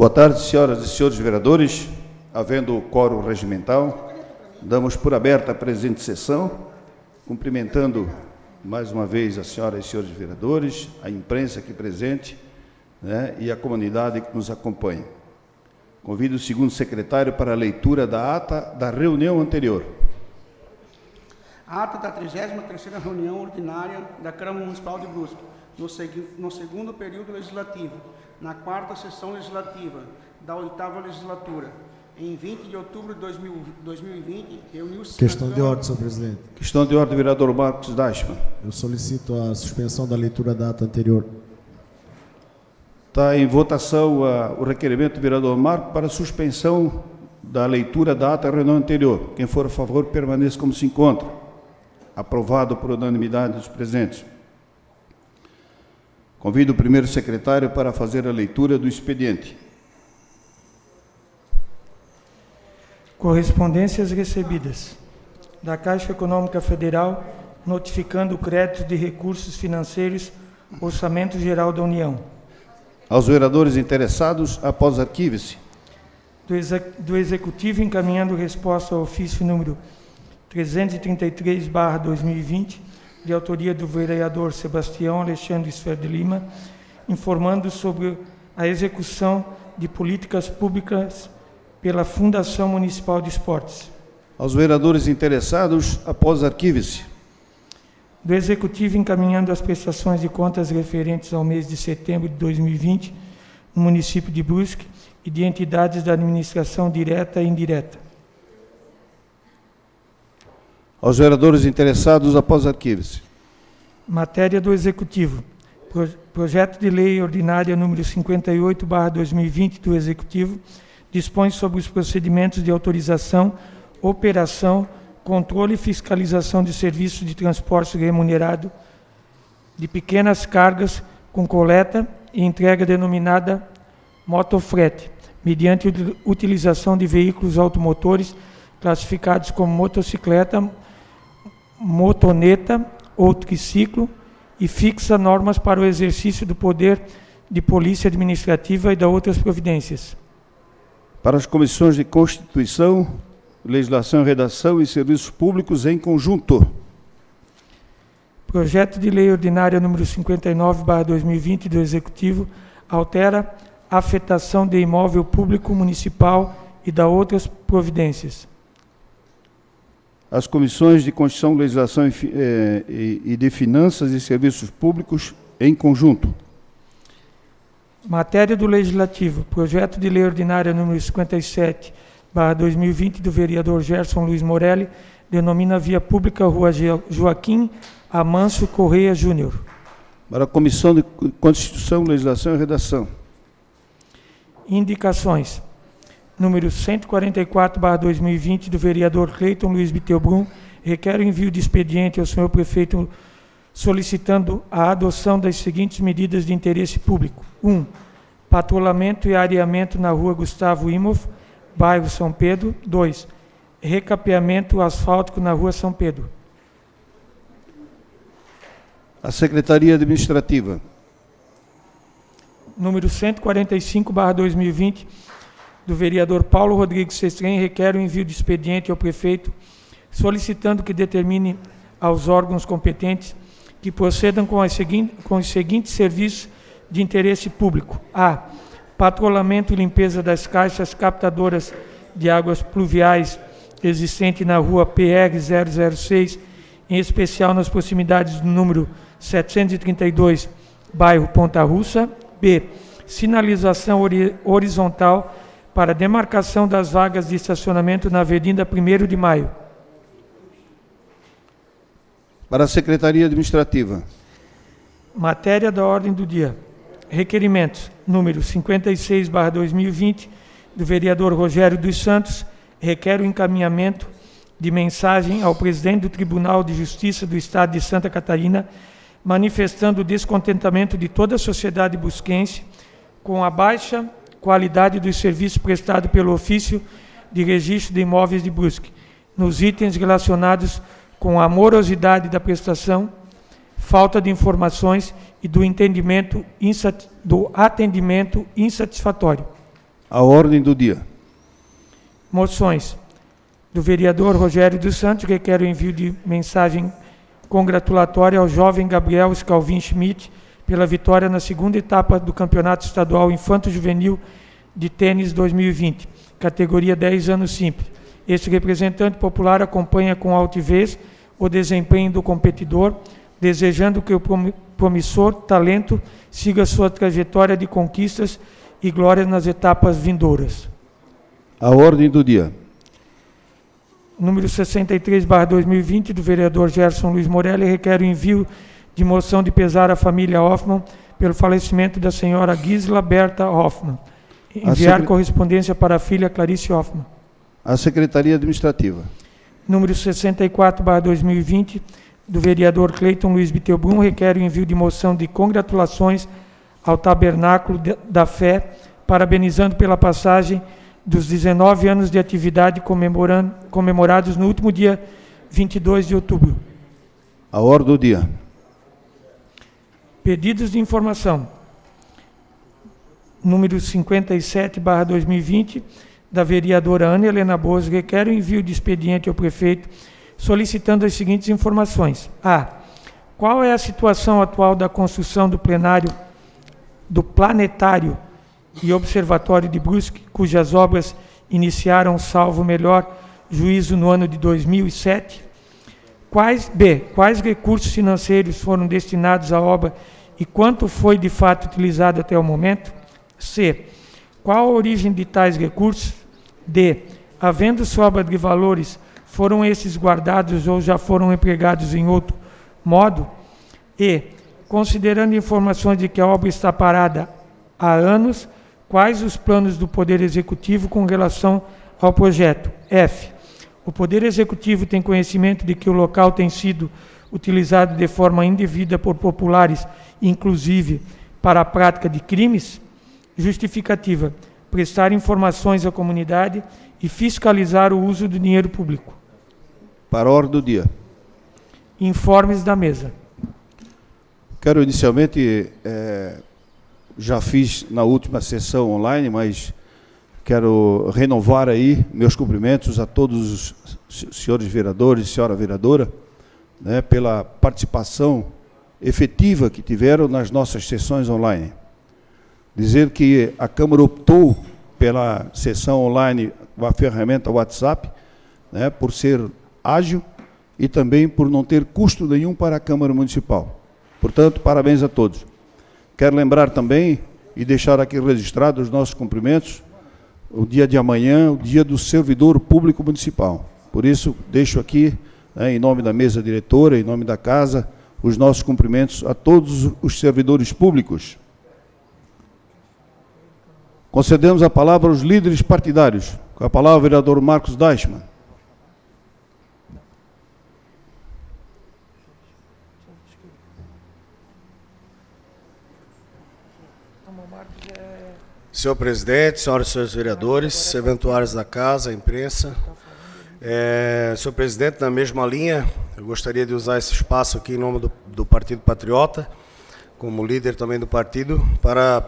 Boa tarde, senhoras e senhores vereadores. Havendo o quórum regimental, damos por aberta a presente sessão, cumprimentando mais uma vez as senhoras e senhores vereadores, a imprensa aqui presente, né, e a comunidade que nos acompanha. Convido o segundo secretário para a leitura da ata da reunião anterior. A ata da 33ª reunião ordinária da Câmara Municipal de Brusque, no segundo período legislativo, na quarta sessão legislativa da 8ª legislatura, em 20 de outubro de 2020, reuniu-se... Questão de ordem, senhor presidente. Questão de ordem, vereador Marcos Dashman. Eu solicito a suspensão da leitura da ata anterior. Está em votação o requerimento do vereador Marco para suspensão da leitura da ata da reunião anterior. Quem for a favor, permaneça como se encontra. Aprovado por unanimidade dos presentes. Convido o primeiro secretário para fazer a leitura do expediente. Correspondências recebidas da Caixa Econômica Federal, notificando o crédito de recursos financeiros, Orçamento Geral da União. Aos vereadores interessados, após arquive-se. Do Executivo, encaminhando resposta ao ofício número 333/2020, de autoria do vereador Sebastião Alexandre Sfer de Lima, informando sobre a execução de políticas públicas pela Fundação Municipal de Esportes. Aos vereadores interessados, após arquive-se. Do Executivo, encaminhando as prestações de contas referentes ao mês de setembro de 2020, no município de Brusque, e de entidades da administração direta e indireta. Aos vereadores interessados, após arquive-se. Matéria do Executivo. Projeto de Lei Ordinária número 58/2020 do Executivo dispõe sobre os procedimentos de autorização, operação, controle e fiscalização de serviços de transporte remunerado de pequenas cargas com coleta e entrega denominada motofrete, mediante utilização de veículos automotores classificados como motocicleta, motoneta ou triciclo, e fixa normas para o exercício do poder de polícia administrativa e de outras providências. Para as comissões de Constituição, Legislação, Redação e Serviços Públicos em conjunto. Projeto de Lei Ordinária número 59/2020 do Executivo altera a afetação de imóvel público municipal e da outras providências. As comissões de Constituição, Legislação e de Finanças e Serviços Públicos em conjunto. Matéria do Legislativo. Projeto de Lei Ordinária número 57/2020 do vereador Gerson Luiz Morelli, denomina Via Pública Rua Joaquim Amâncio Correia Júnior. Para a Comissão de Constituição, Legislação e Redação. Indicações. Número 144/2020 do vereador Cleiton Luiz Bittelbrum, requer o envio de expediente ao senhor prefeito solicitando a adoção das seguintes medidas de interesse público. 1. Patrulhamento e areamento na rua Gustavo Imhoff, bairro São Pedro. 2. Recapeamento asfáltico na rua São Pedro. A Secretaria Administrativa. Número 145/2020 do vereador Paulo Rodrigues Sestrem, requer o envio de expediente ao prefeito solicitando que determine aos órgãos competentes que procedam com os seguintes serviços de interesse público. A. Patrulhamento e limpeza das caixas captadoras de águas pluviais existente na rua PR 006, em especial nas proximidades do número 732, bairro Ponta Russa. B. Sinalização horizontal para demarcação das vagas de estacionamento na Avenida 1º de Maio. Para a Secretaria Administrativa. Matéria da ordem do dia. Requerimentos. Número 56/2020 do vereador Rogério dos Santos, requer o encaminhamento de mensagem ao presidente do Tribunal de Justiça do Estado de Santa Catarina, manifestando o descontentamento de toda a sociedade brusquense com a baixa qualidade dos serviços prestados pelo Ofício de Registro de Imóveis de Brusque, nos itens relacionados com a morosidade da prestação, falta de informações e do atendimento insatisfatório. A ordem do dia. Moções. Do vereador Rogério dos Santos, requer o envio de mensagem congratulatória ao jovem Gabriel Scalvin Schmidt pela vitória na segunda etapa do Campeonato Estadual Infanto-Juvenil de Tênis 2020, categoria 10 anos simples. Este representante popular acompanha com altivez o desempenho do competidor, desejando que o promissor talento siga sua trajetória de conquistas e glórias nas etapas vindouras. A ordem do dia. Número 63/2020, do vereador Gerson Luiz Morelli, requer o envio de moção de pesar à família Hoffmann pelo falecimento da senhora Gisela Berta Hoffmann. Enviar correspondência para a filha Clarice Hoffmann. A Secretaria Administrativa. Número 64/2020, do vereador Cleiton Luiz Bittelbrum, requer o envio de moção de congratulações ao Tabernáculo da Fé, parabenizando pela passagem dos 19 anos de atividade comemorados no último dia 22 de outubro. A ordem do dia. Pedidos de informação. Número 57/2020, da vereadora Ana Helena Boas, requer o envio de expediente ao prefeito, solicitando as seguintes informações. A. Qual é a situação atual da construção do planetário e observatório de Brusque, cujas obras iniciaram, salvo melhor juízo, no ano de 2007? Quais recursos financeiros foram destinados à obra e quanto foi de fato utilizado até o momento? C. Qual a origem de tais recursos? D. Havendo sobra de valores, foram esses guardados ou já foram empregados em outro modo? E. Considerando informações de que a obra está parada há anos, quais os planos do Poder Executivo com relação ao projeto? F. O Poder Executivo tem conhecimento de que o local tem sido utilizado de forma indevida por populares, inclusive para a prática de crimes? Justificativa: prestar informações à comunidade e fiscalizar o uso do dinheiro público. Para a ordem do dia. Informes da mesa. Quero inicialmente, já fiz na última sessão online, mas quero renovar aí meus cumprimentos a todos os senhores vereadores e senhora vereadora, né, pela participação efetiva que tiveram nas nossas sessões online. Dizer que a Câmara optou pela sessão online com a ferramenta WhatsApp, né, por ser ágil e também por não ter custo nenhum para a Câmara Municipal. Portanto, parabéns a todos. Quero lembrar também e deixar aqui registrado os nossos cumprimentos, o dia de amanhã, o dia do servidor público municipal. Por isso, deixo aqui, né, em nome da mesa diretora, em nome da casa, os nossos cumprimentos a todos os servidores públicos. Concedemos a palavra aos líderes partidários. Com a palavra, o vereador Marcos Deichmann. Senhor presidente, senhoras e senhores vereadores, eventuários da casa, imprensa. Senhor presidente, na mesma linha, eu gostaria de usar esse espaço aqui em nome do Partido Patriota, como líder também do partido, para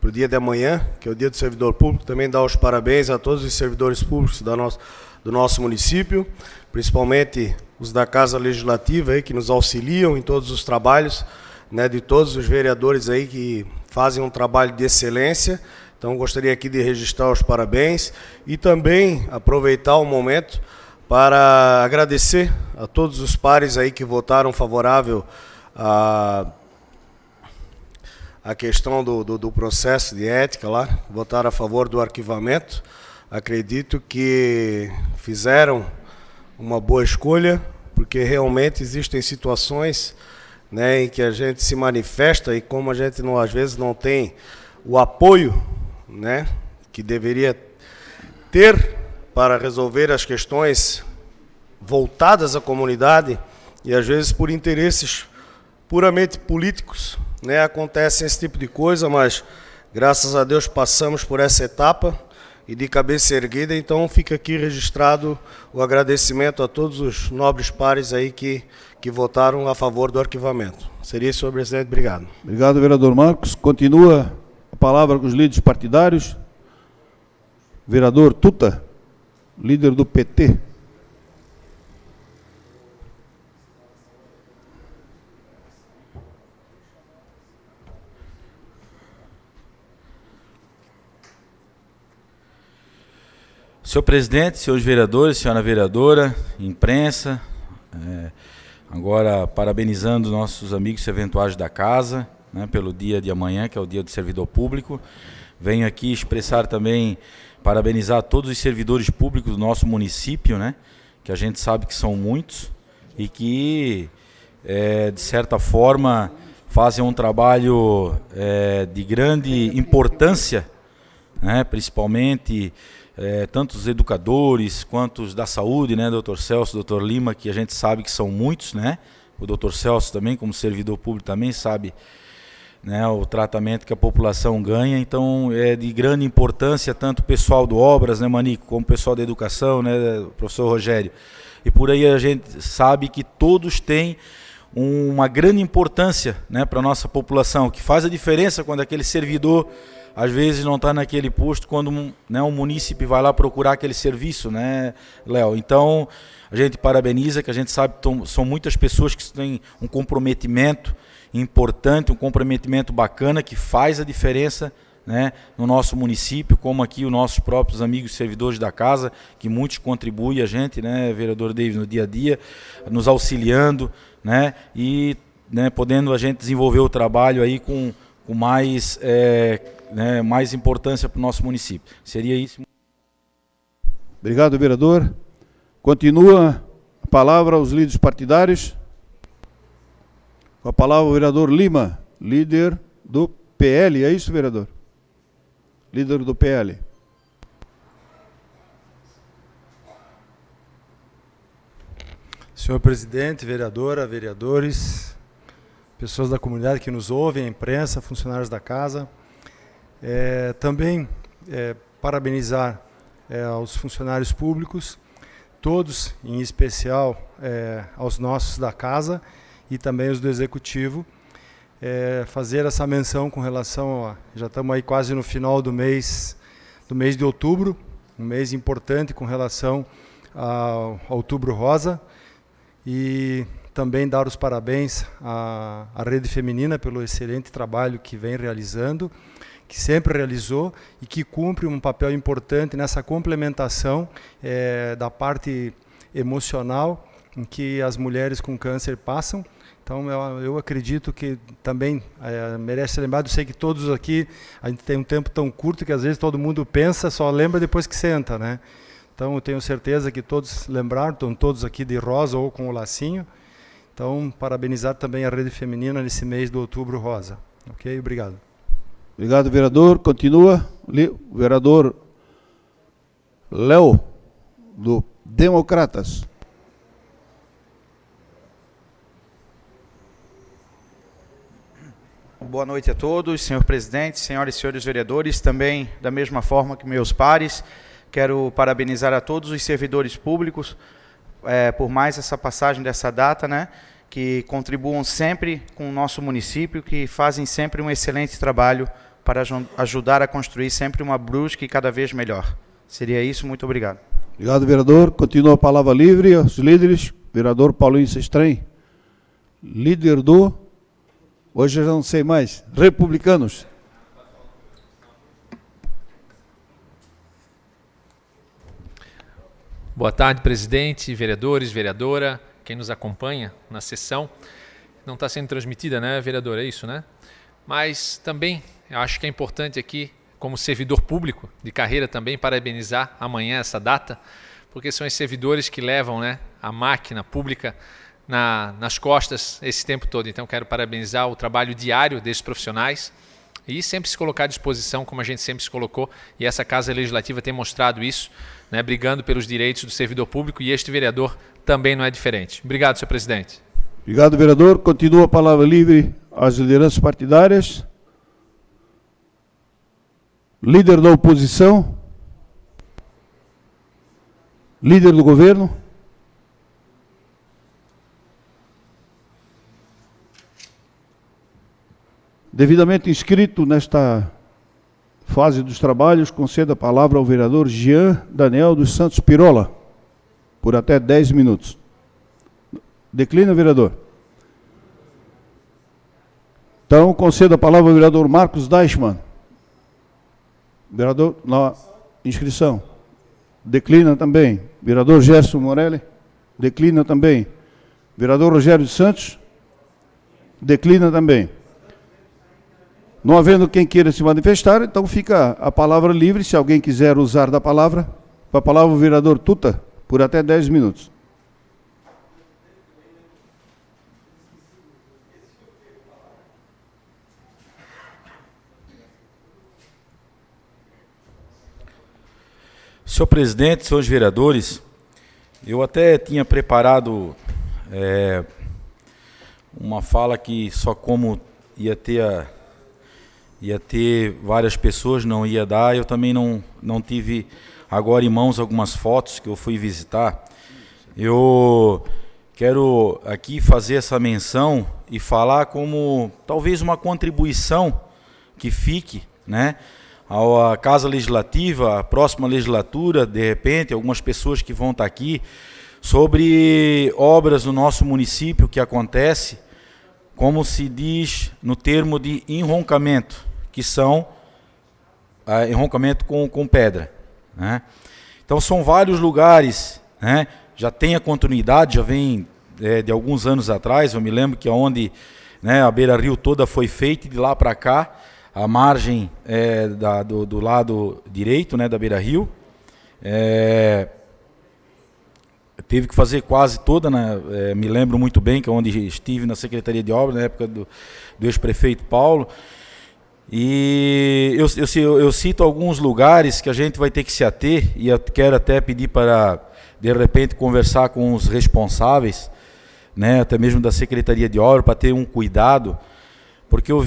o dia de amanhã, que é o dia do servidor público, também dar os parabéns a todos os servidores públicos do nosso município, principalmente os da Casa Legislativa, aí, que nos auxiliam em todos os trabalhos, né, de todos os vereadores aí que fazem um trabalho de excelência. Então, gostaria aqui de registrar os parabéns e também aproveitar o momento para agradecer a todos os pares aí que votaram favorável a questão do processo de ética lá, votaram a favor do arquivamento. Acredito que fizeram uma boa escolha, porque realmente existem situações, né, em que a gente se manifesta e como a gente às vezes não tem o apoio, né, que deveria ter para resolver as questões voltadas à comunidade, e às vezes por interesses puramente políticos, né, acontece esse tipo de coisa, mas graças a Deus passamos por essa etapa e de cabeça erguida. Então fica aqui registrado o agradecimento a todos os nobres pares aí que votaram a favor do arquivamento. Seria isso, senhor presidente. Obrigado. Obrigado, vereador Marcos. Continua a palavra com os líderes partidários. Vereador Tuta, líder do PT. Senhor presidente, senhores vereadores, senhora vereadora, imprensa, agora parabenizando nossos amigos eventuais da casa, né, pelo dia de amanhã, que é o dia do servidor público. Venho aqui expressar também, parabenizar todos os servidores públicos do nosso município, né, que a gente sabe que são muitos e que, de certa forma, fazem um trabalho de grande importância, né, principalmente tanto os educadores quanto os da saúde, né, doutor Celso, doutor Lima, que a gente sabe que são muitos, né, o doutor Celso também, como servidor público, também sabe, né, o tratamento que a população ganha. Então é de grande importância tanto o pessoal do Obras, né, Manico, como o pessoal da educação, né, o professor Rogério. E por aí a gente sabe que todos têm uma grande importância, né, para a nossa população, que faz a diferença quando aquele servidor às vezes não está naquele posto, quando, né, um munícipe vai lá procurar aquele serviço, né, Léo? Então, a gente parabeniza, que a gente sabe que são muitas pessoas que têm um comprometimento importante, um comprometimento bacana, que faz a diferença, né, no nosso município, como aqui os nossos próprios amigos servidores da casa, que muitos contribuem a gente, né, vereador David, no dia a dia, nos auxiliando, né, e, né, podendo a gente desenvolver o trabalho aí com mais, né, mais importância para o nosso município. Seria isso. Obrigado, vereador. Continua a palavra aos líderes partidários. Com a palavra o vereador Lima, líder do PL. É isso, vereador? Líder do PL. Senhor presidente, vereadora, vereadores, pessoas da comunidade que nos ouvem, a imprensa, funcionários da casa. Também parabenizar aos funcionários públicos, todos, em especial aos nossos da casa e também os do Executivo, fazer essa menção com relação já estamos aí quase no final do mês de outubro, um mês importante com relação ao Outubro Rosa, e também dar os parabéns à Rede Feminina pelo excelente trabalho que vem realizando, que sempre realizou e que cumpre um papel importante nessa complementação da parte emocional em que as mulheres com câncer passam. Então, eu acredito que também merece ser lembrado. Eu sei que todos aqui, a gente tem um tempo tão curto que às vezes todo mundo pensa, só lembra depois que senta, né? Então, eu tenho certeza que todos lembraram, estão todos aqui de rosa ou com o lacinho. Então, parabenizar também a Rede Feminina nesse mês do Outubro Rosa. Ok? Obrigado. Obrigado, vereador. Continua o vereador Léo, do Democratas. Boa noite a todos, senhor presidente, senhoras e senhores vereadores. Também, da mesma forma que meus pares, quero parabenizar a todos os servidores públicos por mais essa passagem dessa data, né, que contribuam sempre com o nosso município, que fazem sempre um excelente trabalho para ajudar a construir sempre uma Brusque cada vez melhor. Seria isso, muito obrigado. Obrigado, vereador. Continua a palavra livre aos líderes. Vereador Paulinho Sestrem, líder do, hoje eu já não sei mais, Republicanos. Boa tarde, presidente, vereadores, vereadora, quem nos acompanha na sessão. Não está sendo transmitida, né, vereadora? É isso, né? Mas também, eu acho que é importante aqui, como servidor público de carreira também, parabenizar amanhã essa data, porque são os servidores que levam, né, a máquina pública nas costas esse tempo todo. Então, quero parabenizar o trabalho diário desses profissionais e sempre se colocar à disposição, como a gente sempre se colocou, e essa Casa Legislativa tem mostrado isso, né, brigando pelos direitos do servidor público, e este vereador também não é diferente. Obrigado, senhor presidente. Obrigado, vereador. Continua a palavra livre às lideranças partidárias. Líder da oposição. Líder do governo. Devidamente inscrito nesta fase dos trabalhos, conceda a palavra ao vereador Jean Daniel dos Santos Pirola, por até 10 minutos. Declina, vereador. Então, conceda a palavra ao vereador Marcos Deichmann. Vereador, na inscrição. Declina também. Vereador Gerson Morelli. Declina também. Vereador Rogério de Santos. Declina também. Não havendo quem queira se manifestar, então fica a palavra livre, se alguém quiser usar da palavra. Com a palavra o vereador Tuta, por até 10 minutos. Senhor presidente, senhores vereadores, eu até tinha preparado uma fala que só como ia ter várias pessoas, não ia dar. Eu também não tive agora em mãos algumas fotos que eu fui visitar. Eu quero aqui fazer essa menção e falar como talvez uma contribuição que fique, né, à Casa Legislativa, à próxima legislatura, de repente, algumas pessoas que vão estar aqui, sobre obras no nosso município que acontece, como se diz no termo de enroncamento, que são enroncamento com pedra, né? Então são vários lugares, né? Já tem a continuidade, já vem de alguns anos atrás. Eu me lembro que onde, né, a beira-rio toda foi feita, de lá para cá, a margem do lado direito, né, da beira-rio, teve que fazer quase toda, né? Me lembro muito bem que é onde estive na Secretaria de Obras, na época do ex-prefeito Paulo. E eu cito alguns lugares que a gente vai ter que se ater, e eu quero até pedir para, de repente, conversar com os responsáveis, né, até mesmo da Secretaria de Obras, para ter um cuidado, porque eu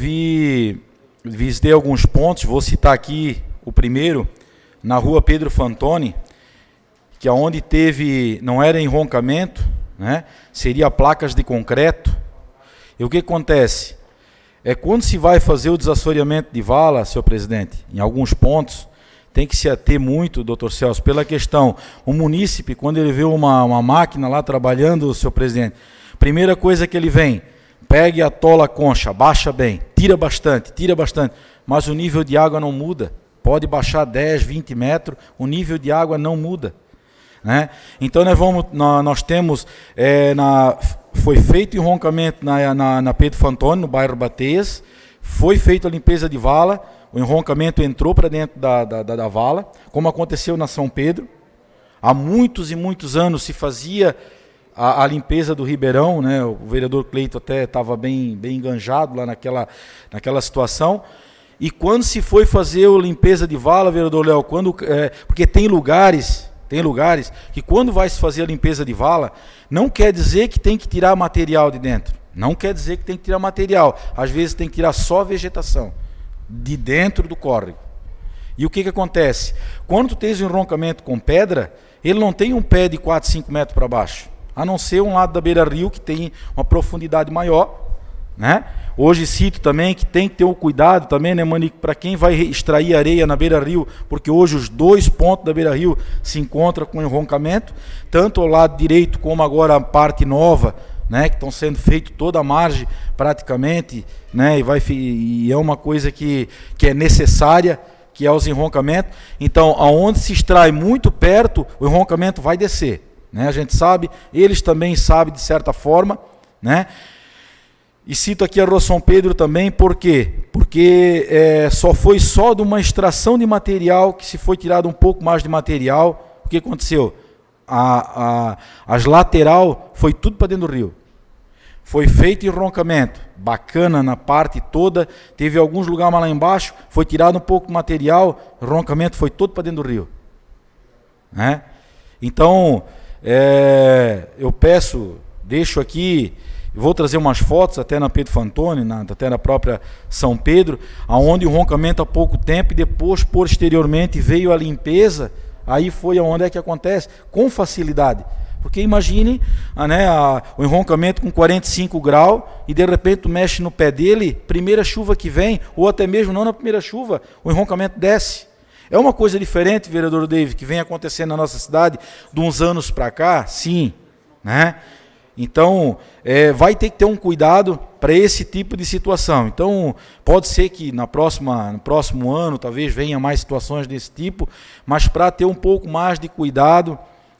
visitei alguns pontos. Vou citar aqui o primeiro, na rua Pedro Fantoni, que é onde teve, não era enroncamento, né, seria placas de concreto. E o que acontece? Quando se vai fazer o desassoreamento de vala, senhor presidente, em alguns pontos, tem que se ater muito, doutor Celso, pela questão, o munícipe, quando ele vê uma máquina lá trabalhando, senhor presidente, primeira coisa que ele vem, pegue a tola a concha, baixa bem, tira bastante, mas o nível de água não muda. Pode baixar 10, 20 metros, o nível de água não muda, né? Então nós temos, foi feito o enroncamento na Pedro Fantoni, no bairro Bateias, foi feita a limpeza de vala, o enroncamento entrou para dentro da vala, como aconteceu na São Pedro. Há muitos e muitos anos se fazia a limpeza do Ribeirão, né? O vereador Cleito até estava bem enganjado lá naquela situação. E quando se foi fazer a limpeza de vala, vereador Léo, porque tem lugares que quando vai se fazer a limpeza de vala, não quer dizer que tem que tirar material de dentro. Não quer dizer que tem que tirar material. Às vezes tem que tirar só vegetação de dentro do córrego. E o que acontece? Quando tu tens um enroncamento com pedra, ele não tem um pé de 4, 5 metros para baixo, a não ser um lado da beira-rio que tem uma profundidade maior, né? Hoje cito também que tem que ter um cuidado também, né, Manico, para quem vai extrair areia na beira-rio, porque hoje os 2 pontos da beira-rio se encontram com enroncamento, tanto ao lado direito como agora a parte nova, né, que estão sendo feito toda a margem praticamente, né, e é uma coisa que é necessária, que é os enroncamentos. Então, aonde se extrai muito perto, o enroncamento vai descer, né? A gente sabe, eles também sabem de certa forma, né? E cito aqui a Rua São Pedro também, por quê? Porque foi só de uma extração de material que se foi tirado um pouco mais de material. O que aconteceu? As lateral foi tudo para dentro do rio. Foi feito enroncamento, bacana na parte toda, teve alguns lugares lá embaixo, foi tirado um pouco de material, enroncamento foi todo para dentro do rio, né? Então, eu deixo aqui, vou trazer umas fotos até na Pedro Fantoni, até na própria São Pedro, aonde o enroncamento há pouco tempo e depois, posteriormente, veio a limpeza. Aí foi onde é que acontece, com facilidade. Porque imagine o enroncamento com 45 graus e de repente tu mexe no pé dele, primeira chuva que vem, ou até mesmo não na primeira chuva, o enroncamento desce. É uma coisa diferente, vereador David, que vem acontecendo na nossa cidade de uns anos para cá, sim, né? Então, vai ter que ter um cuidado para esse tipo de situação. Então, pode ser que no próximo ano, talvez venha mais situações desse tipo, mas para ter um pouco mais de cuidado,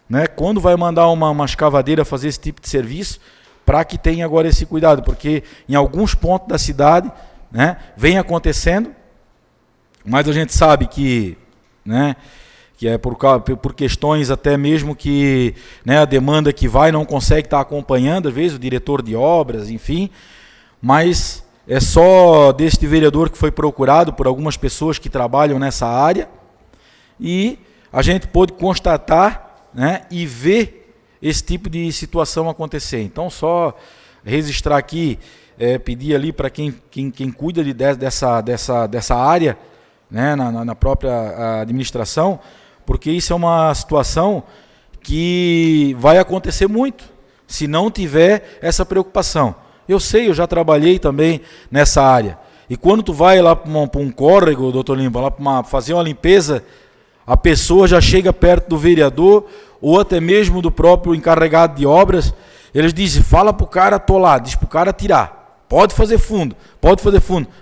né, quando vai mandar uma escavadeira fazer esse tipo de serviço, para que tenha agora esse cuidado, porque em alguns pontos da cidade, né, vem acontecendo, mas a gente sabe que, né, que é por questões até mesmo que, né, a demanda que vai não consegue estar acompanhando, às vezes o diretor de obras, enfim, mas é só deste vereador que foi procurado por algumas pessoas que trabalham nessa área e a gente pôde constatar, né, e ver esse tipo de situação acontecer. Então, só registrar aqui, pedir ali para quem cuida dessa área, né, na própria administração, porque isso é uma situação que vai acontecer muito, se não tiver essa preocupação. Eu sei, eu já trabalhei também nessa área. E quando tu vai lá para um córrego, doutor Lima, lá para fazer uma limpeza, a pessoa já chega perto do vereador, ou até mesmo do próprio encarregado de obras, eles dizem, fala para o cara atolar, diz para o cara tirar. Pode fazer fundo.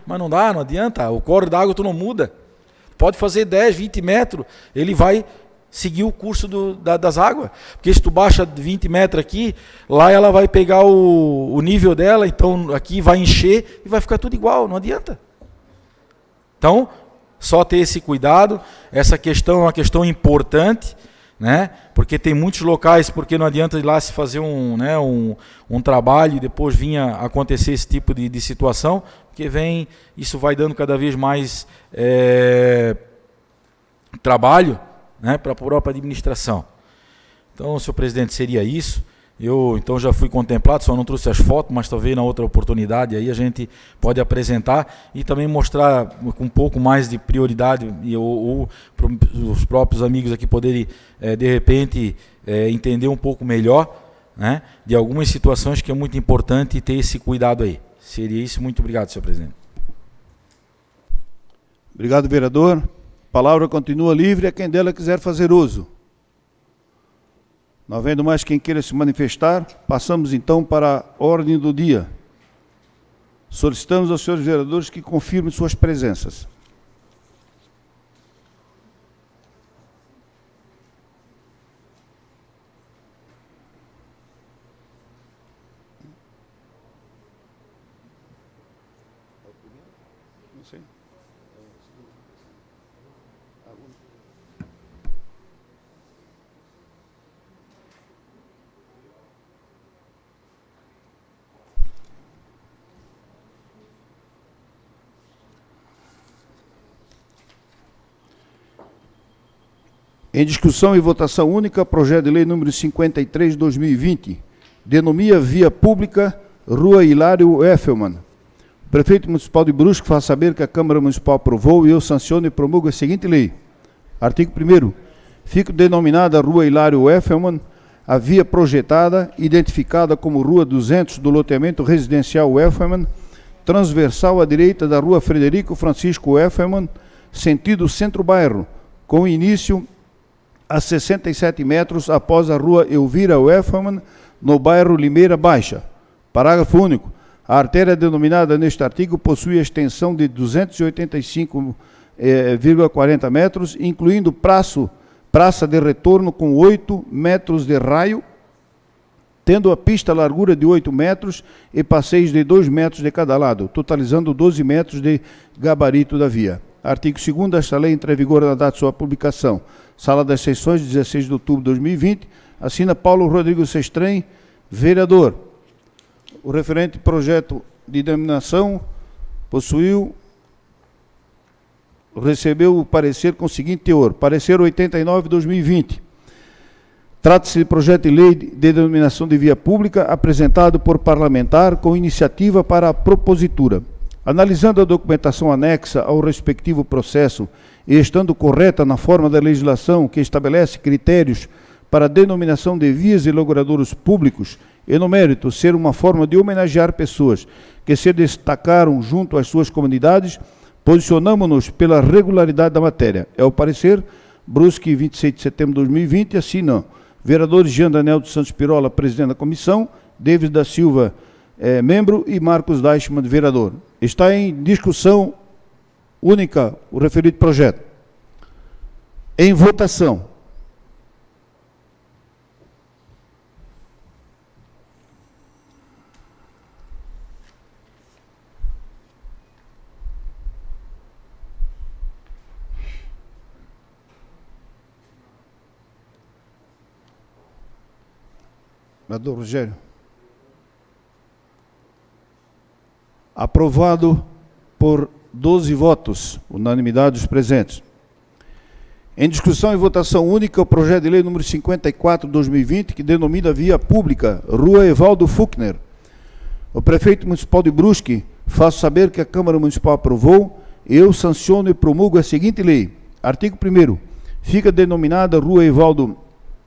Mas não dá, não adianta, o córrego da água tu não muda. Pode fazer 10, 20 metros, ele vai seguir o curso das águas. Porque se tu baixa 20 metros aqui, lá ela vai pegar o nível dela, então aqui vai encher e vai ficar tudo igual, não adianta. Então, só ter esse cuidado, essa questão é uma questão importante, né? Porque tem muitos locais, porque não adianta ir lá se fazer um trabalho e depois vinha acontecer esse tipo de situação, porque isso vai dando cada vez mais trabalho, né, para a própria administração. Então, senhor presidente, seria isso. Eu então já fui contemplado, só não trouxe as fotos, mas talvez na outra oportunidade aí a gente pode apresentar e também mostrar com um pouco mais de prioridade ou para os próprios amigos aqui poderem, de repente, entender um pouco melhor, né, de algumas situações que é muito importante ter esse cuidado aí. Seria isso. Muito obrigado, senhor presidente. Obrigado, vereador. A palavra continua livre a quem dela quiser fazer uso. Não havendo mais quem queira se manifestar, passamos então para a ordem do dia. Solicitamos aos senhores vereadores que confirmem suas presenças. Não sei. Em discussão e votação única, projeto de lei número 53 de 2020, denomina via pública Rua Hilário Effelman. O prefeito municipal de Brusque faz saber que a Câmara Municipal aprovou e eu sanciono e promulgo a seguinte lei. Artigo 1º. Fica denominada Rua Hilário Effelman a via projetada, identificada como Rua 200 do loteamento residencial Effelman, transversal à direita da Rua Frederico Francisco Effelman, sentido centro-bairro, com início a 67 metros após a Rua Elvira Effelman, no bairro Limeira Baixa. Parágrafo único. A artéria denominada neste artigo possui a extensão de 285,40 metros, incluindo praça de retorno com 8 metros de raio, tendo a pista largura de 8 metros e passeios de 2 metros de cada lado, totalizando 12 metros de gabarito da via. Artigo 2º, esta lei entra em vigor na data de sua publicação. Sala das Sessões, 16 de outubro de 2020. Assina Paulo Rodrigo Sestrem, vereador. O referente projeto de denominação recebeu o parecer com o seguinte teor. Parecer 89 de 2020. Trata-se de projeto de lei de denominação de via pública apresentado por parlamentar com iniciativa para a propositura. Analisando a documentação anexa ao respectivo processo e estando correta na forma da legislação que estabelece critérios para a denominação de vias e logradouros públicos e, no mérito, ser uma forma de homenagear pessoas que se destacaram junto às suas comunidades, posicionamos-nos pela regularidade da matéria. É o parecer, Brusque, 26 de setembro de 2020, assinam vereadores Jean Daniel dos Santos Pirola, presidente da comissão, David da Silva, membro, e Marcos Deichmann, vereador. Está em discussão única o referido projeto. Em votação. Vereador Rogério. Aprovado por 12 votos, unanimidade dos presentes. Em discussão e votação única, o projeto de lei número 54, 2020, que denomina via pública Rua Evaldo Fuchner. O prefeito municipal de Brusque faz saber que a Câmara Municipal aprovou, eu sanciono e promulgo a seguinte lei. Artigo 1º. Fica denominada Rua Evaldo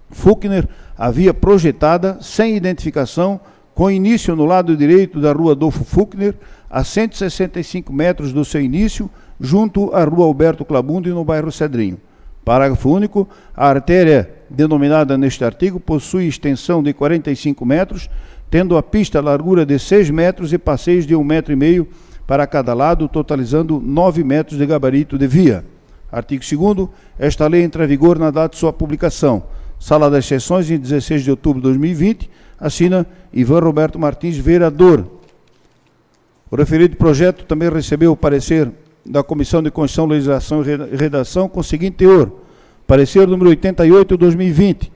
Fuchner a via projetada, sem identificação, com início no lado direito da Rua Adolfo Fuchner, a 165 metros do seu início, junto à Rua Alberto Clabundo, no bairro Cedrinho. Parágrafo único. A artéria denominada neste artigo possui extensão de 45 metros, tendo a pista largura de 6 metros e passeios de 1,5 metro para cada lado, totalizando 9 metros de gabarito de via. Artigo 2º. Esta lei entra em vigor na data de sua publicação. Sala das Sessões, em 16 de outubro de 2020, assina Ivan Roberto Martins, vereador. O referido projeto também recebeu o parecer da Comissão de Constituição, Legislação e Redação com o seguinte teor. Parecer número 88 de 2020.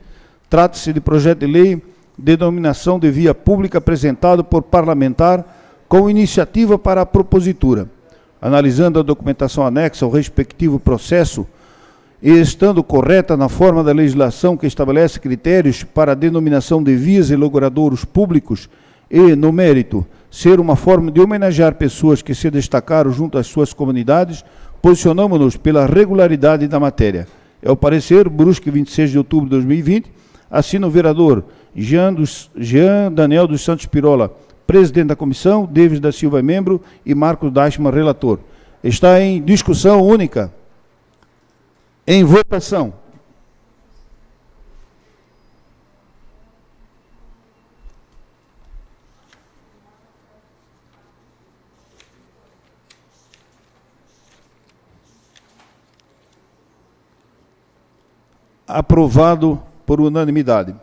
Trata-se de projeto de lei de denominação de via pública apresentado por parlamentar com iniciativa para a propositura. Analisando a documentação anexa ao respectivo processo, e estando correta na forma da legislação que estabelece critérios para a denominação de vias e logradouros públicos e, no mérito, ser uma forma de homenagear pessoas que se destacaram junto às suas comunidades, posicionamos-nos pela regularidade da matéria. É o parecer, Brusque, 26 de outubro de 2020, assina o vereador Jean Daniel dos Santos Pirola, presidente da comissão, David da Silva, membro, e Marcos Deichmann, relator. Está em discussão única. Em votação. Aprovado por unanimidade.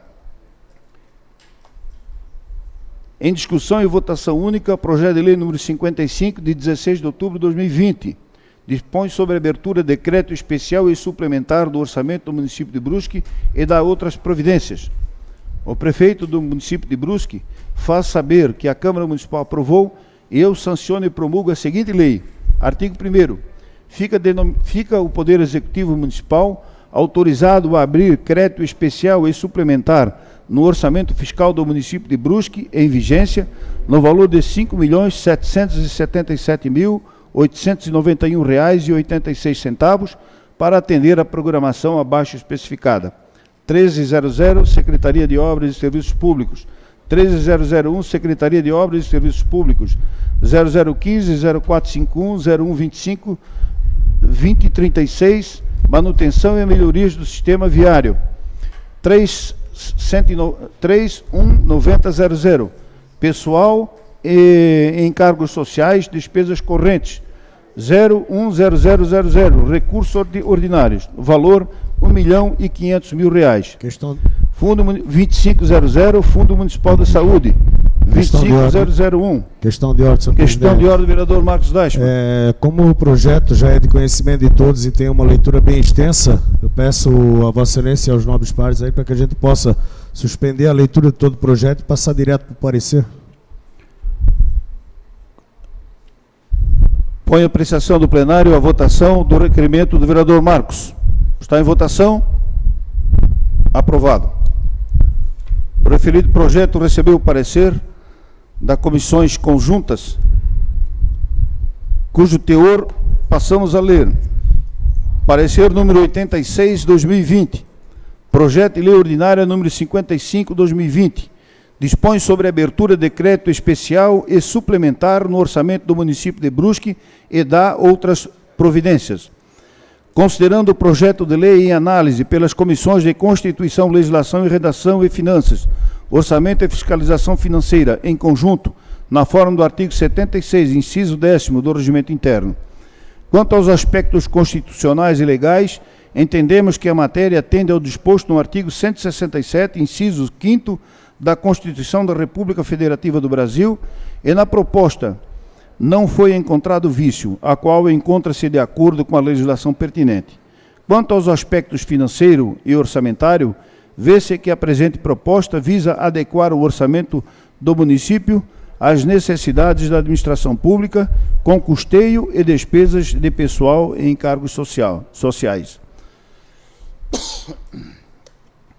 Em discussão e votação única, projeto de lei número 55, de 16 de outubro de 2020. Dispõe sobre a abertura de decreto especial e suplementar do orçamento do município de Brusque e da outras providências. O prefeito do município de Brusque faz saber que a Câmara Municipal aprovou e eu sanciono e promulgo a seguinte lei. Artigo 1º. Fica o Poder Executivo Municipal autorizado a abrir crédito especial e suplementar no orçamento fiscal do município de Brusque, em vigência, no valor de R$ 5.777.891,86, para atender a programação abaixo especificada. 1300, Secretaria de Obras e Serviços Públicos. 13001, Secretaria de Obras e Serviços Públicos. 0015, 0451, 0125, 2036, Manutenção e Melhorias do Sistema Viário. 319000, Pessoal e encargos sociais, despesas correntes. 010000, recursos ordinários, valor R$1.500.000. Questão... Fundo 2500, Fundo Municipal da Saúde, 25001. Questão de ordem, senhor Questão presidente. de ordem, vereador Marcos Deichmann. Como o projeto já é de conhecimento de todos e tem uma leitura bem extensa, eu peço a Vossa Excelência e aos nobres pares aí para que a gente possa suspender a leitura de todo o projeto e passar direto para o parecer. Põe a apreciação do plenário a votação do requerimento do vereador Marcos. Está em votação? Aprovado. O referido projeto recebeu o parecer das comissões conjuntas, cujo teor passamos a ler. Parecer número 86, 2020. Projeto de Lei Ordinária número 55/2020, dispõe sobre a abertura de decreto especial e suplementar no orçamento do município de Brusque e dá outras providências. Considerando o projeto de lei em análise pelas comissões de Constituição, Legislação e Redação e Finanças, Orçamento e Fiscalização Financeira, em conjunto, na forma do artigo 76, inciso 10º do Regimento Interno. Quanto aos aspectos constitucionais e legais, entendemos que a matéria atende ao disposto no artigo 167, inciso 5º da Constituição da República Federativa do Brasil, e na proposta não foi encontrado vício, a qual encontra-se de acordo com a legislação pertinente. Quanto aos aspectos financeiro e orçamentário, vê-se que a presente proposta visa adequar o orçamento do município às necessidades da administração pública, com custeio e despesas de pessoal e encargos sociais.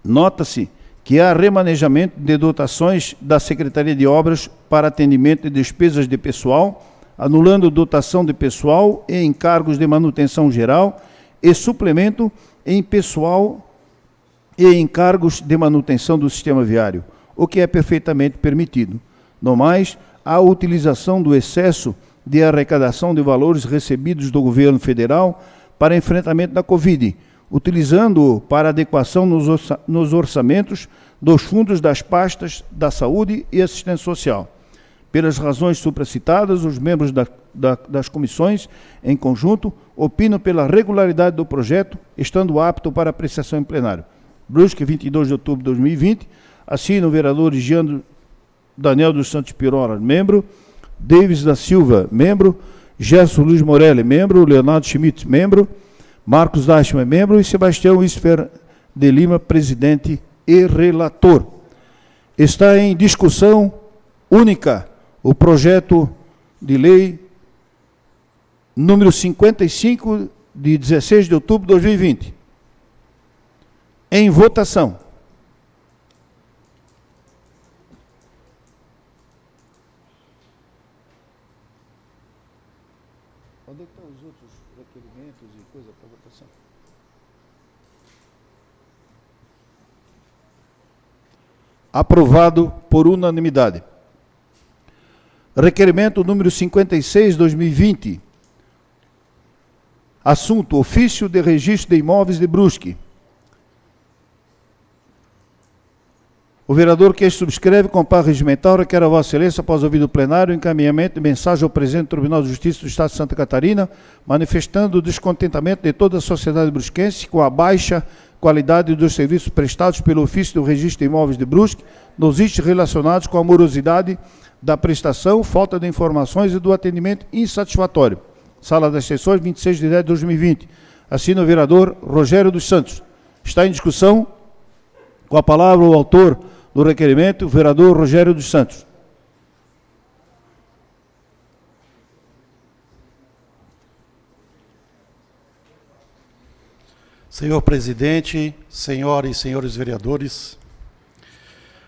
Nota-se que há remanejamento de dotações da Secretaria de Obras para atendimento de despesas de pessoal, anulando dotação de pessoal e encargos de manutenção geral e suplemento em pessoal e encargos de manutenção do sistema viário, o que é perfeitamente permitido. No mais, a utilização do excesso de arrecadação de valores recebidos do governo federal para enfrentamento da Covid, utilizando-o para adequação nos orçamentos dos fundos das pastas da saúde e assistência social. Pelas razões supracitadas, os membros das comissões, em conjunto, opinam pela regularidade do projeto, estando apto para apreciação em plenário. Brusque, 22 de outubro de 2020, assina o vereador Jean Daniel dos Santos Pirola, membro, Davis da Silva, membro, Gerson Luiz Morelli, membro, Leonardo Schmidt, membro, Marcos Dashman, membro, e Sebastião Isfer de Lima, presidente e relator. Está em discussão única o projeto de lei número 55, de 16 de outubro de 2020. Em votação. Onde é que estão os outros requerimentos e coisa para votação? Aprovado por unanimidade. Requerimento número 56, 2020. Assunto: ofício de registro de imóveis de Brusque. O vereador que subscreve com par regimental requer a Vossa Excelência, após ouvido o plenário, encaminhamento de mensagem ao presidente do Tribunal de Justiça do Estado de Santa Catarina, manifestando o descontentamento de toda a sociedade brusquense com a baixa qualidade dos serviços prestados pelo ofício do registro de imóveis de Brusque, nos itens relacionados com a morosidade da prestação, falta de informações e do atendimento insatisfatório. Sala das Sessões, 26 de 10 de 2020. Assina o vereador Rogério dos Santos. Está em discussão. Com a palavra o autor do requerimento, o vereador Rogério dos Santos. Senhor presidente, senhoras e senhores vereadores,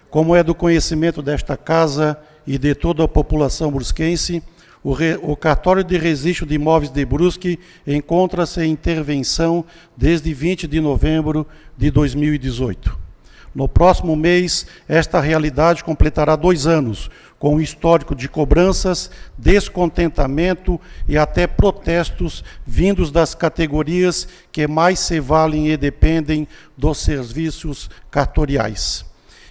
como é do conhecimento desta casa e de toda a população brusquense, o cartório de registro de imóveis de Brusque encontra-se em intervenção desde 20 de novembro de 2018. No próximo mês, esta realidade completará 2 anos, com um histórico de cobranças, descontentamento e até protestos vindos das categorias que mais se valem e dependem dos serviços cartoriais.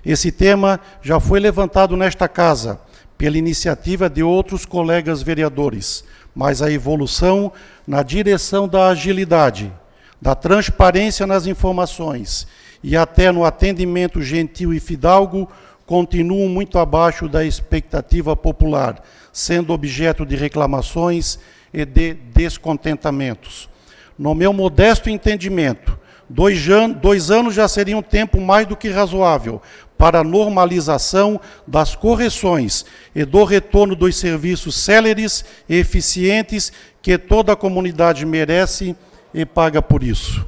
Esse tema já foi levantado nesta casa, pela iniciativa de outros colegas vereadores, mas a evolução na direção da agilidade, da transparência nas informações e até no atendimento gentil e fidalgo continuam muito abaixo da expectativa popular, sendo objeto de reclamações e de descontentamentos. No meu modesto entendimento, 2 anos já seria um tempo mais do que razoável para a normalização das correções e do retorno dos serviços céleres e eficientes que toda a comunidade merece e paga por isso.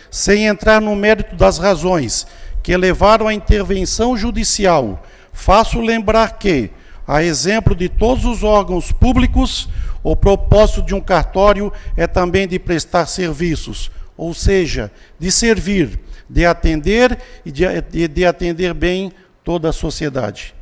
Sem entrar no mérito das razões que levaram à intervenção judicial, faço lembrar que, a exemplo de todos os órgãos públicos, o propósito de um cartório é também de prestar serviços, ou seja, de servir, de atender e de atender bem toda a sociedade.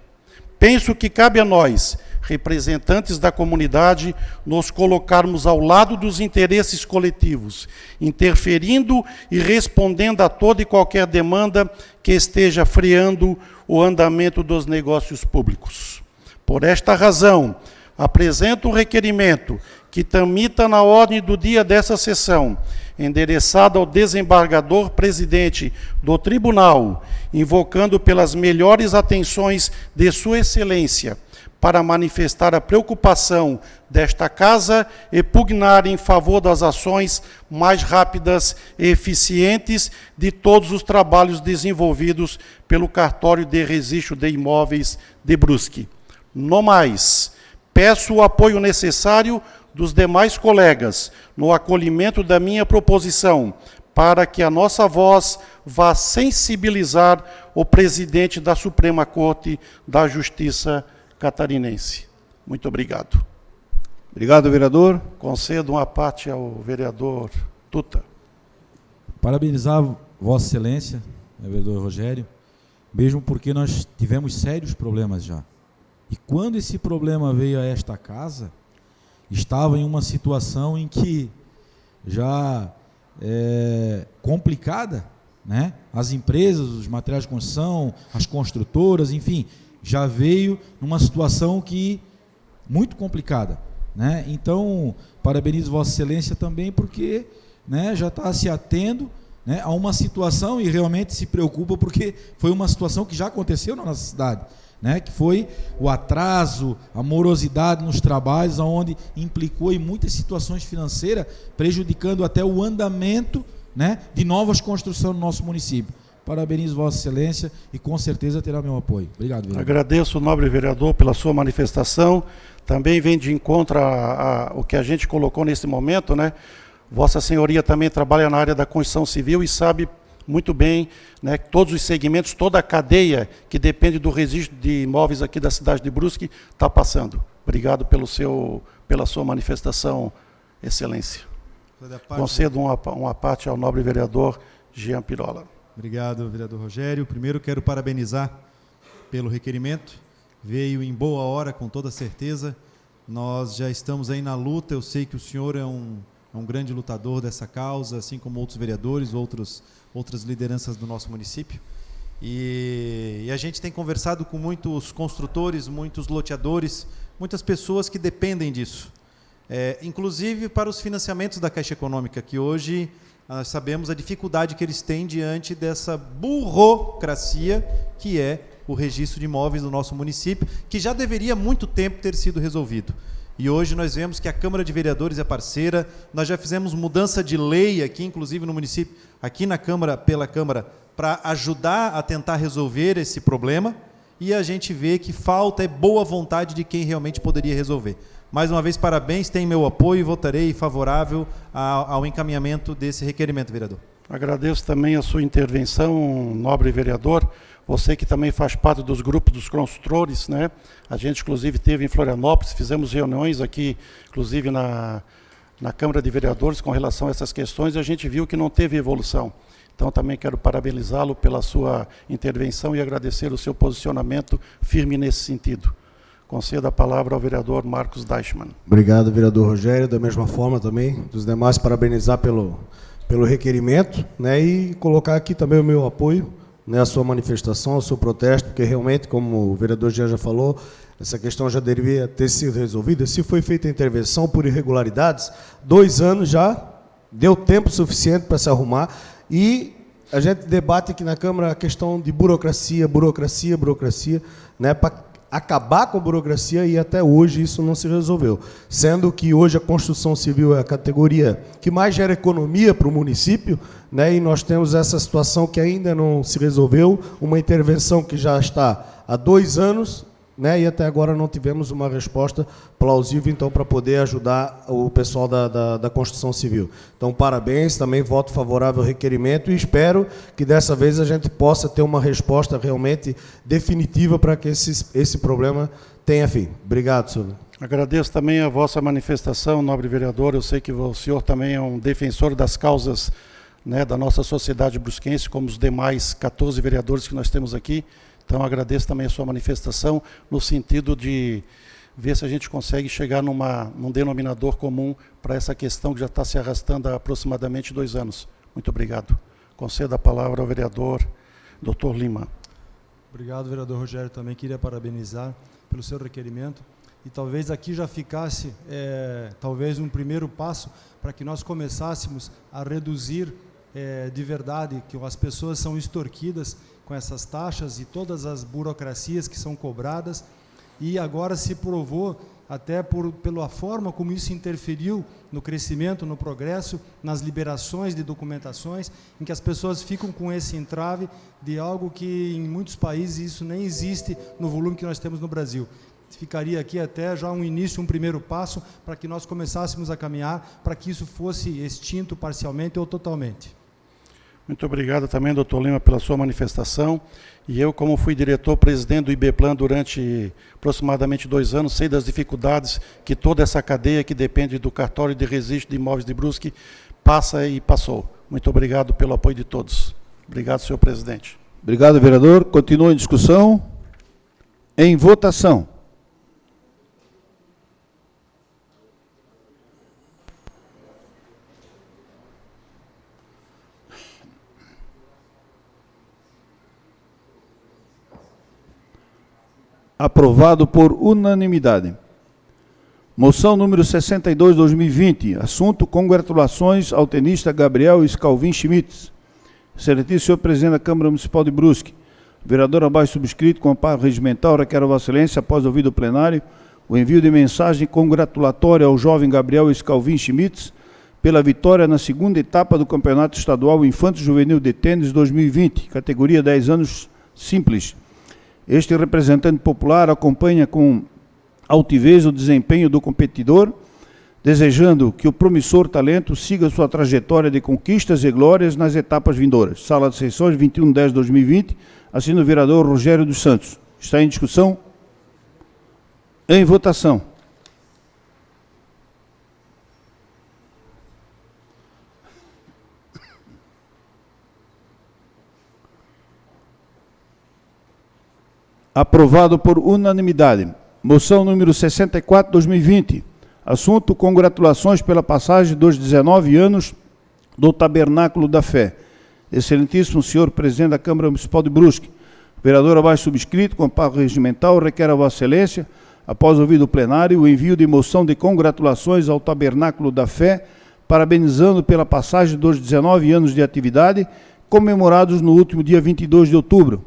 Penso que cabe a nós, representantes da comunidade, nos colocarmos ao lado dos interesses coletivos, interferindo e respondendo a toda e qualquer demanda que esteja freando o andamento dos negócios públicos. Por esta razão, apresento o requerimento que tramita na ordem do dia dessa sessão, endereçado ao desembargador presidente do tribunal, invocando pelas melhores atenções de Sua Excelência, para manifestar a preocupação desta Casa e pugnar em favor das ações mais rápidas e eficientes de todos os trabalhos desenvolvidos pelo Cartório de Registro de Imóveis de Brusque. No mais, peço o apoio necessário dos demais colegas no acolhimento da minha proposição, para que a nossa voz vá sensibilizar o presidente da Suprema Corte da Justiça catarinense. Muito obrigado. Obrigado, vereador. Concedo uma parte ao vereador Tuta. Parabenizar Vossa Excelência, vereador Rogério, mesmo porque nós tivemos sérios problemas já. E quando esse problema veio a esta casa, estava em uma situação em que já complicada, né? As empresas, os materiais de construção, as construtoras, enfim, já veio numa situação que muito complicada, né? Então, parabenizo Vossa Excelência também porque, né, já está se atendo, né, a uma situação e realmente se preocupa porque foi uma situação que já aconteceu na nossa cidade, né, que foi o atraso, a morosidade nos trabalhos, onde implicou em muitas situações financeiras, prejudicando até o andamento, né, de novas construções no nosso município. Parabenizo Vossa Excelência e com certeza terá meu apoio. Obrigado, vereador. Agradeço, nobre vereador, pela sua manifestação. Também vem de encontro o que a gente colocou nesse momento, né? Vossa Senhoria também trabalha na área da construção civil e sabe muito bem, né, todos os segmentos, toda a cadeia que depende do registro de imóveis aqui da cidade de Brusque está passando. Obrigado pela sua manifestação, Excelência. Concedo uma parte ao nobre vereador Jean Pirola. Obrigado, vereador Rogério. Primeiro quero parabenizar pelo requerimento. Veio em boa hora, com toda certeza. Nós já estamos aí na luta. Eu sei que o senhor é um grande lutador dessa causa, assim como outros vereadores, outras lideranças do nosso município. E a gente tem conversado com muitos construtores, muitos loteadores, muitas pessoas que dependem disso. Inclusive para os financiamentos da Caixa Econômica, que hoje nós sabemos a dificuldade que eles têm diante dessa burocracia que é o registro de imóveis do nosso município, que já deveria há muito tempo ter sido resolvido. E hoje nós vemos que a Câmara de Vereadores é parceira, nós já fizemos mudança de lei aqui, inclusive no município, aqui na Câmara, pela Câmara, para ajudar a tentar resolver esse problema, e a gente vê que falta boa vontade de quem realmente poderia resolver. Mais uma vez, parabéns, tem meu apoio e votarei favorável ao encaminhamento desse requerimento, vereador. Agradeço também a sua intervenção, nobre vereador. Você que também faz parte dos grupos dos construtores, né? A gente, inclusive, esteve em Florianópolis, fizemos reuniões aqui, inclusive na Câmara de Vereadores, com relação a essas questões, e a gente viu que não teve evolução. Então, também quero parabenizá-lo pela sua intervenção e agradecer o seu posicionamento firme nesse sentido. Concedo a palavra ao vereador Marcos Deichmann. Obrigado, vereador Rogério. Da mesma forma também, dos demais, parabenizar pelo requerimento, né, e colocar aqui também o meu apoio, né, à sua manifestação, ao seu protesto, porque realmente, como o vereador Jean já falou, essa questão já deveria ter sido resolvida. Se foi feita a intervenção por irregularidades, 2 anos já, deu tempo suficiente para se arrumar, e a gente debate aqui na Câmara a questão de burocracia, né, para acabar com a burocracia, e até hoje isso não se resolveu. Sendo que hoje a construção civil é a categoria que mais gera economia para o município, né, e nós temos essa situação que ainda não se resolveu, uma intervenção que já está há 2 anos, né, e até agora não tivemos uma resposta plausível, então, para poder ajudar o pessoal da construção civil. Então, parabéns, também voto favorável ao requerimento e espero que dessa vez a gente possa ter uma resposta realmente definitiva para que esse problema tenha fim. Obrigado, senhor. Agradeço também a vossa manifestação, nobre vereador. Eu sei que o senhor também é um defensor das causas né, da nossa sociedade brusquense, como os demais 14 vereadores que nós temos aqui. Então, agradeço também a sua manifestação, no sentido de ver se a gente consegue chegar num denominador comum para essa questão que já está se arrastando há aproximadamente 2 anos. Muito obrigado. Concedo a palavra ao vereador Dr. Lima. Obrigado, vereador Rogério. Também queria parabenizar pelo seu requerimento. E talvez aqui já ficasse, talvez, um primeiro passo para que nós começássemos a reduzir de verdade, que as pessoas são extorquidas com essas taxas e todas as burocracias que são cobradas. E agora se provou, até pela forma como isso interferiu no crescimento, no progresso, nas liberações de documentações, em que as pessoas ficam com esse entrave de algo que em muitos países isso nem existe no volume que nós temos no Brasil. Ficaria aqui até já um início, um primeiro passo, para que nós começássemos a caminhar para que isso fosse extinto parcialmente ou totalmente. Muito obrigado também, doutor Lima, pela sua manifestação. E eu, como fui diretor-presidente do IBPlan durante aproximadamente 2 anos, sei das dificuldades que toda essa cadeia que depende do cartório de registro de imóveis de Brusque passa e passou. Muito obrigado pelo apoio de todos. Obrigado, senhor presidente. Obrigado, vereador. Continua em discussão. Em votação. Aprovado por unanimidade. Moção número 62, 2020. Assunto: congratulações ao tenista Gabriel Scalvin Schmitz. Excelentíssimo senhor presidente da Câmara Municipal de Brusque, vereador abaixo subscrito com amparo regimental, requer a Vossa Excelência, após ouvido o plenário, o envio de mensagem congratulatória ao jovem Gabriel Scalvin Schmitz pela vitória na segunda etapa do Campeonato Estadual Infanto Juvenil de Tênis 2020, categoria 10 anos simples. Este representante popular acompanha com altivez o desempenho do competidor, desejando que o promissor talento siga sua trajetória de conquistas e glórias nas etapas vindouras. Sala de Sessões, 21/10/2020, assina o vereador Rogério dos Santos. Está em discussão? Em votação. Aprovado por unanimidade. Moção número 64, 2020. Assunto: congratulações pela passagem dos 19 anos do Tabernáculo da Fé. Excelentíssimo senhor presidente da Câmara Municipal de Brusque, vereador abaixo subscrito, com amparo regimental, requer a Vossa Excelência, após ouvido o plenário, o envio de moção de congratulações ao Tabernáculo da Fé, parabenizando pela passagem dos 19 anos de atividade, comemorados no último dia 22 de outubro.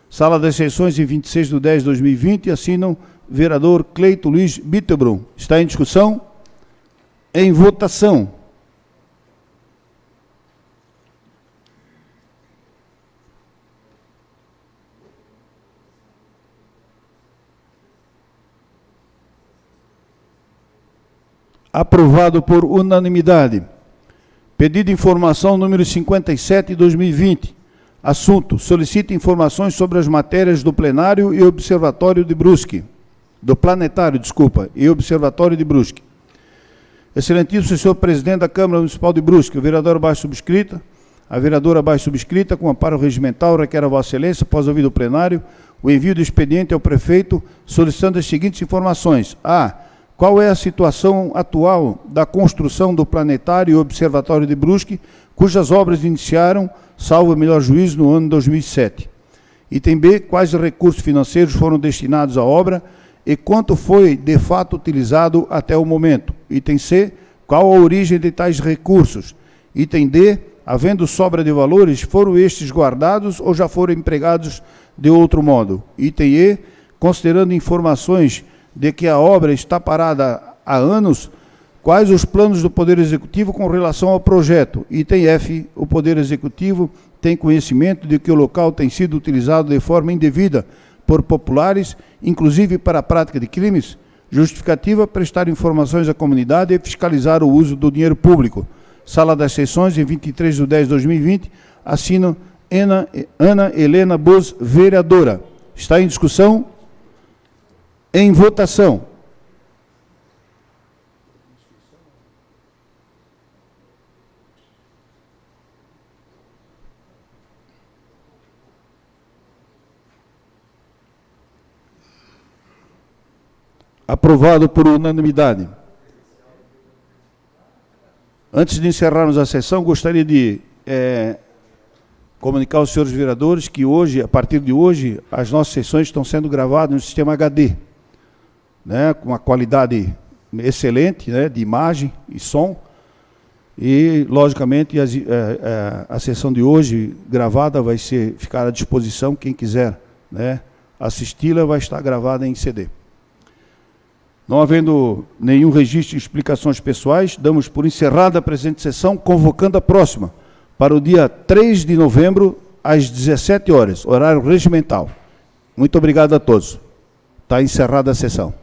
Sala das Sessões, em 26/10/2020, assinam vereador Cleito Luiz Bittelbrum. Está em discussão? Em votação. Aprovado por unanimidade. Pedido de informação número 57/2020. Assunto: solicita informações sobre as matérias do plenário e observatório de Brusque. Do planetário, desculpa, e observatório de Brusque. Excelentíssimo senhor presidente da Câmara Municipal de Brusque, o vereador abaixo subscrita, a vereadora abaixo subscrita, com amparo regimental, requer a Vossa Excelência, após ouvido o plenário, o envio do expediente ao prefeito, solicitando as seguintes informações. A. Qual é a situação atual da construção do planetário e observatório de Brusque, cujas obras iniciaram, salvo o melhor juízo, no ano 2007. Item B, quais recursos financeiros foram destinados à obra e quanto foi, de fato, utilizado até o momento. Item C, qual a origem de tais recursos. Item D, havendo sobra de valores, foram estes guardados ou já foram empregados de outro modo. Item E, considerando informações de que a obra está parada há anos, quais os planos do Poder Executivo com relação ao projeto? Item F, o Poder Executivo tem conhecimento de que o local tem sido utilizado de forma indevida por populares, inclusive para a prática de crimes? Justificativa: prestar informações à comunidade e fiscalizar o uso do dinheiro público. Sala das Sessões, em 23/10/2020, assina Ana Helena Bos, vereadora. Está em discussão? Em votação. Aprovado por unanimidade. Antes de encerrarmos a sessão, gostaria de comunicar aos senhores vereadores que hoje, a partir de hoje, as nossas sessões estão sendo gravadas no sistema HD, né, com uma qualidade excelente, né, de imagem e som. E, logicamente, a sessão de hoje gravada vai ficar à disposição, quem quiser, né, assisti-la, vai estar gravada em CD. Não havendo nenhum registro de explicações pessoais, damos por encerrada a presente sessão, convocando a próxima, para o dia 3 de novembro, às 17 horas, horário regimental. Muito obrigado a todos. Está encerrada a sessão.